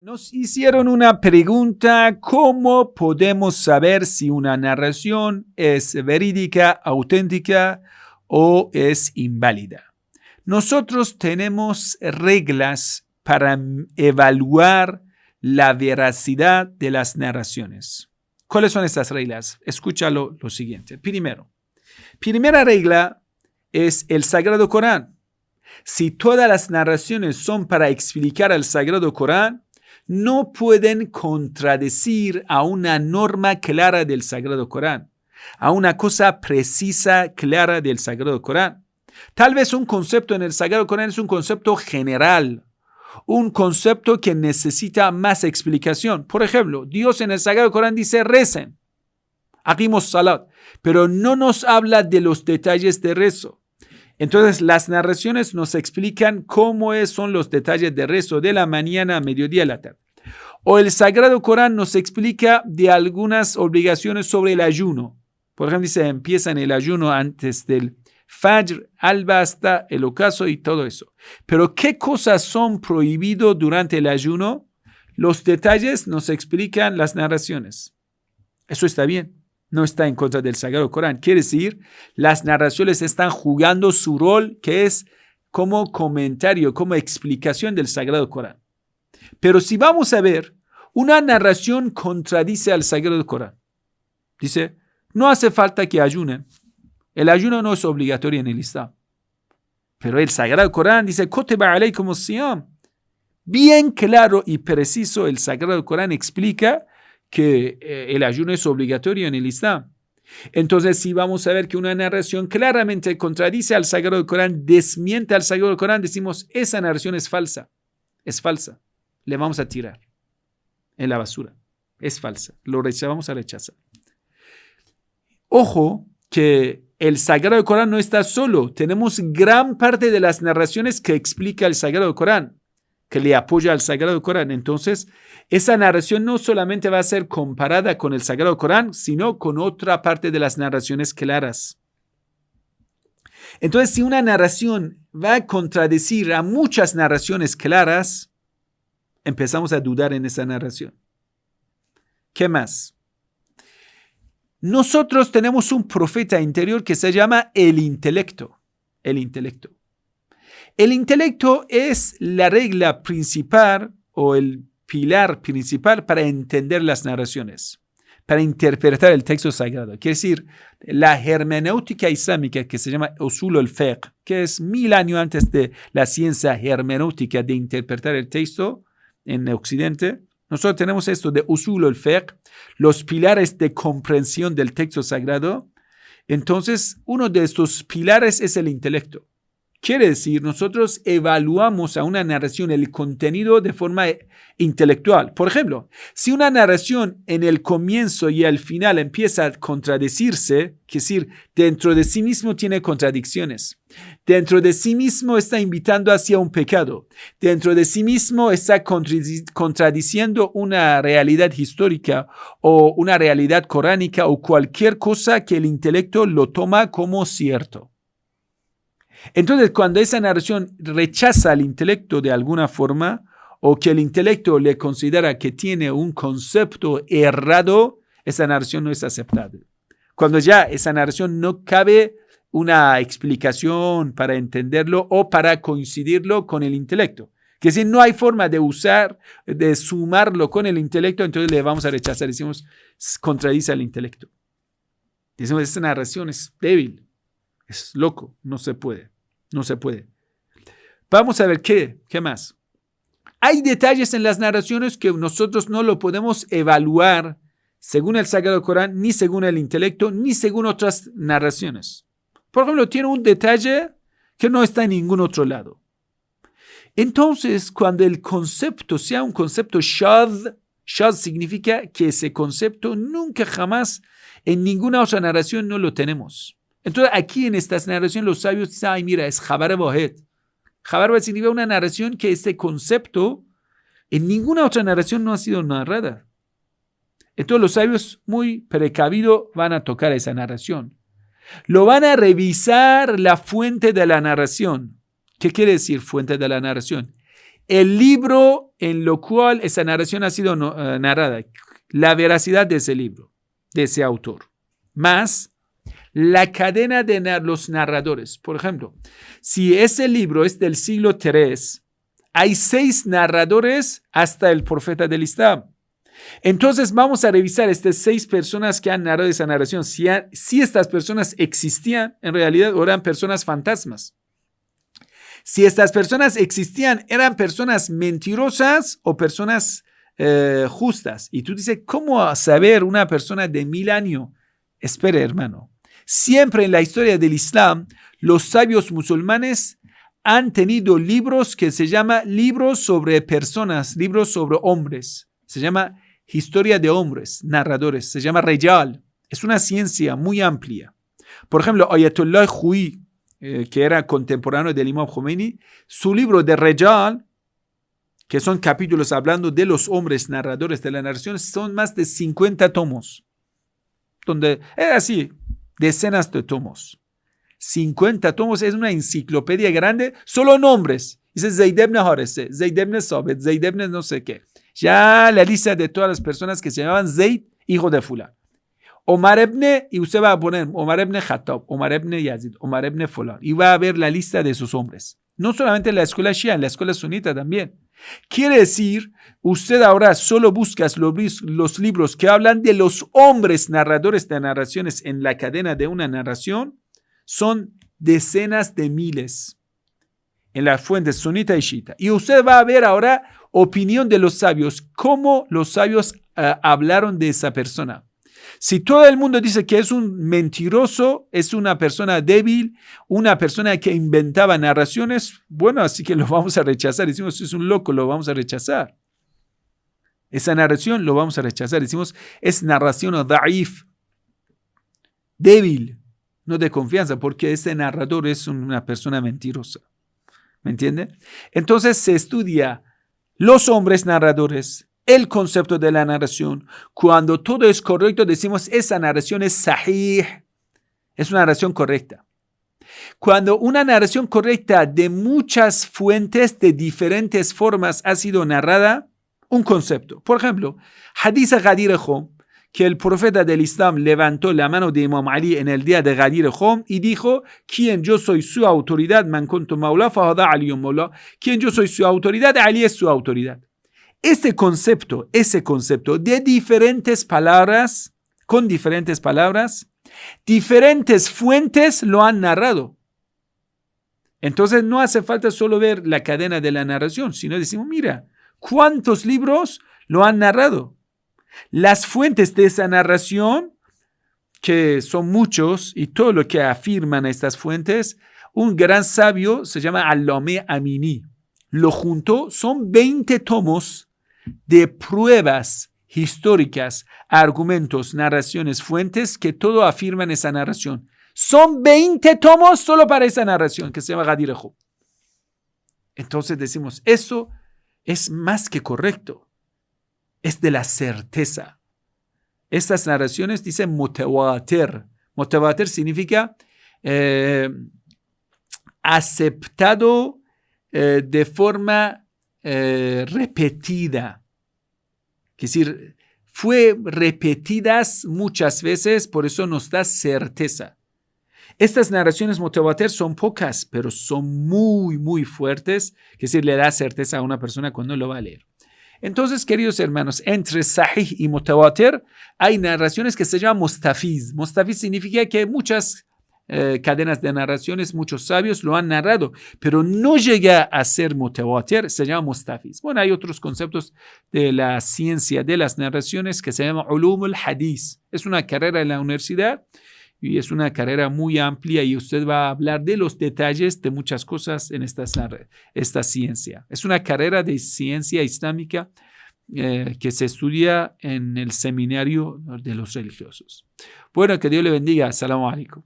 Nos hicieron una pregunta: ¿cómo podemos saber si una narración es verídica, auténtica o es inválida? Nosotros tenemos reglas para evaluar la veracidad de las narraciones. ¿Cuáles son estas reglas? Escúchalo lo siguiente. Primera regla es el Sagrado Corán. Si todas las narraciones son para explicar el Sagrado Corán, no pueden contradecir a una norma clara del Sagrado Corán, a una cosa precisa, clara del Sagrado Corán. Tal vez un concepto en el Sagrado Corán es un concepto general, un concepto que necesita más explicación. Por ejemplo, Dios en el Sagrado Corán dice: recen, aqimos salat, pero no nos habla de los detalles de rezo. Entonces, las narraciones nos explican cómo son los detalles de rezo de la mañana, a mediodía, a la tarde. O el Sagrado Corán nos explica de algunas obligaciones sobre el ayuno. Por ejemplo, dice: empieza en el ayuno antes del Fajr, alba hasta el ocaso y todo eso. Pero ¿qué cosas son prohibidas durante el ayuno? Los detalles nos explican las narraciones. Eso está bien. No está en contra del Sagrado Corán. Quiere decir, las narraciones están jugando su rol, que es como comentario, como explicación del Sagrado Corán. Pero si vamos a ver, una narración contradice al Sagrado Corán. Dice: no hace falta que ayunen. El ayuno no es obligatorio en el Islam. Pero el Sagrado Corán dice: Kutiba alaykum as-siyam. Bien claro y preciso, el Sagrado Corán explica que el ayuno es obligatorio en el Islam. Entonces, si vamos a ver que una narración claramente contradice al Sagrado Corán, desmiente al Sagrado Corán, decimos: esa narración es falsa. Es falsa. Le vamos a tirar en la basura. Es falsa. Vamos a rechazar. Ojo que el Sagrado Corán no está solo. Tenemos gran parte de las narraciones que explica el Sagrado Corán, que le apoya al Sagrado Corán. Entonces, esa narración no solamente va a ser comparada con el Sagrado Corán, sino con otra parte de las narraciones claras. Entonces, si una narración va a contradecir a muchas narraciones claras, empezamos a dudar en esa narración. ¿Qué más? Nosotros tenemos un profeta interior que se llama el intelecto. El intelecto. El intelecto es la regla principal o el pilar principal para entender las narraciones, para interpretar el texto sagrado. Quiere decir, la hermenéutica islámica, que se llama usul al-fiqh, que es 1000 años antes de la ciencia hermenéutica de interpretar el texto en Occidente. Nosotros tenemos esto de usul al-fiqh, los pilares de comprensión del texto sagrado. Entonces, uno de estos pilares es el intelecto. Quiere decir, nosotros evaluamos a una narración, el contenido, de forma intelectual. Por ejemplo, si una narración en el comienzo y al final empieza a contradecirse, es decir, dentro de sí mismo tiene contradicciones, dentro de sí mismo está invitando hacia un pecado, dentro de sí mismo está contradiciendo una realidad histórica o una realidad coránica o cualquier cosa que el intelecto lo toma como cierto. Entonces, cuando esa narración rechaza al intelecto de alguna forma, o que el intelecto le considera que tiene un concepto errado, esa narración no es aceptable. Cuando ya esa narración no cabe una explicación para entenderlo o para coincidirlo con el intelecto. Que si no hay forma de sumarlo con el intelecto, entonces le vamos a rechazar. Decimos: contradice al intelecto. Decimos: esta narración es débil. Es loco, no se puede. Vamos a ver qué más. Hay detalles en las narraciones que nosotros no lo podemos evaluar según el Sagrado Corán, ni según el intelecto, ni según otras narraciones. Por ejemplo, tiene un detalle que no está en ningún otro lado. Entonces, cuando el concepto sea un concepto shadh significa que ese concepto nunca jamás en ninguna otra narración no lo tenemos. Entonces, aquí en estas narraciones los sabios dicen: ay, mira, es Khabar Wahed. Khabar Wahed significa una narración que este concepto en ninguna otra narración no ha sido narrada. Entonces, los sabios muy precavidos van a tocar esa narración. Lo van a revisar la fuente de la narración. ¿Qué quiere decir fuente de la narración? el libro en lo cual esa narración ha sido narrada, la veracidad de ese libro, de ese autor, más la cadena de los narradores. Por ejemplo, si ese libro es del siglo III, hay 6 narradores hasta el profeta del Islam. Entonces vamos a revisar estas 6 personas que han narrado esa narración, si estas personas existían en realidad o eran personas fantasmas. Si estas personas existían, eran personas mentirosas o personas justas. Y tú dices, ¿cómo saber una persona de 1000 años? Espere, hermano. Siempre en la historia del Islam, los sabios musulmanes han tenido libros que se llaman libros sobre personas, libros sobre hombres. Se llama historia de hombres, narradores. Se llama Rejal. Es una ciencia muy amplia. Por ejemplo, Ayatollah Khouei, que era contemporáneo del Imam Khomeini, su libro de Rejal, que son capítulos hablando de los hombres narradores de la narración, son más de 50 tomos. Donde es así, decenas de tomos. 50 tomos, es una enciclopedia grande, solo nombres. Dice Zayd ibn Haritha, Zayd ibn Sabit, Zayd ibn no sé qué. Ya la lista de todas las personas que se llamaban Zayd, hijo de fulano. Omar ibn, y usted va a poner Omar ibn Khattab, Omar ibn Yazid, Omar ibn fulano. Y va a ver la lista de sus hombres. No solamente en la escuela shia, en la escuela sunita también. Quiere decir, usted ahora solo busca los libros que hablan de los hombres narradores de narraciones en la cadena de una narración. Son decenas de miles en las fuentes sunita y shita. Y usted va a ver ahora opinión de los sabios, cómo los sabios hablaron de esa persona. Si todo el mundo dice que es un mentiroso, es una persona débil, una persona que inventaba narraciones, bueno, así que lo vamos a rechazar. Decimos, es un loco, lo vamos a rechazar. Esa narración lo vamos a rechazar. Decimos, es narración da'if, débil, no de confianza, porque ese narrador es una persona mentirosa. ¿Me entiende? Entonces se estudia los hombres narradores, el concepto de la narración. Cuando todo es correcto, decimos esa narración es sahih, es una narración correcta. Cuando una narración correcta de muchas fuentes, de diferentes formas, ha sido narrada, un concepto. Por ejemplo, Hadith Ghadir Khum, que el profeta del Islam levantó la mano de Imam Ali en el día de Ghadir Khum y dijo, quien yo soy su autoridad, man kuntu maula fahada aliyun maula, quien yo soy su autoridad, Ali es su autoridad. Ese concepto de diferentes palabras, con diferentes palabras, diferentes fuentes lo han narrado. Entonces no hace falta solo ver la cadena de la narración, sino decimos, mira, ¿cuántos libros lo han narrado? Las fuentes de esa narración, que son muchos, y todo lo que afirman estas fuentes, un gran sabio se llama Allame Amini. Lo juntó, son 20 tomos de pruebas históricas, argumentos, narraciones, fuentes que todo afirman esa narración. Son 20 tomos solo para esa narración que se llama Ghadir Khum. Entonces decimos, eso es más que correcto. Es de la certeza. Estas narraciones dicen mutawatir. Mutawatir significa aceptado de forma repetida. Es decir, fue repetidas muchas veces, por eso nos da certeza. Estas narraciones mutawatir son pocas, pero son muy, muy fuertes, es decir, le da certeza a una persona cuando lo va a leer. Entonces, queridos hermanos, entre sahih y mutawatir hay narraciones que se llaman mustafiz. Mustafiz significa que muchas cadenas de narraciones, muchos sabios lo han narrado, pero no llega a ser mutawatir, se llama mustafiz. Bueno, hay otros conceptos de la ciencia de las narraciones que se llama ulum al-hadith. Es una carrera en la universidad y es una carrera muy amplia y usted va a hablar de los detalles de muchas cosas en esta ciencia. Es una carrera de ciencia islámica que se estudia en el seminario de los religiosos. Bueno, que Dios le bendiga. Assalamu alaikum.